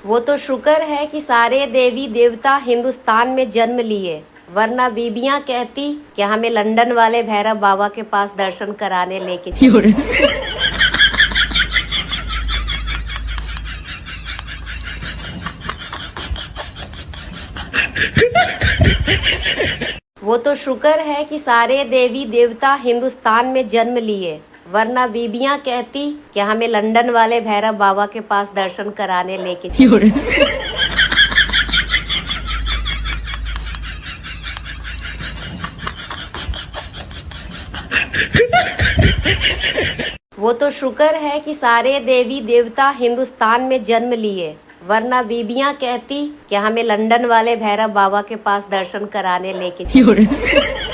वो तो शुक्र है कि सारे देवी देवता हिंदुस्तान में जन्म लिए, वरना बीबियां कहती कि हमें लंदन वाले भैरव बाबा के पास दर्शन कराने लेके चलो। वो तो शुक्र है कि सारे देवी देवता हिंदुस्तान में जन्म लिए, वरना बीबियां कहती कि हमें लंदन वाले भैरव बाबा के पास दर्शन कराने लेके चलो। वो तो शुक्र है कि सारे देवी देवता हिंदुस्तान में जन्म लिए, वरना बीबियां कहती कि हमें लंदन वाले भैरव बाबा के पास दर्शन कराने लेके चलो।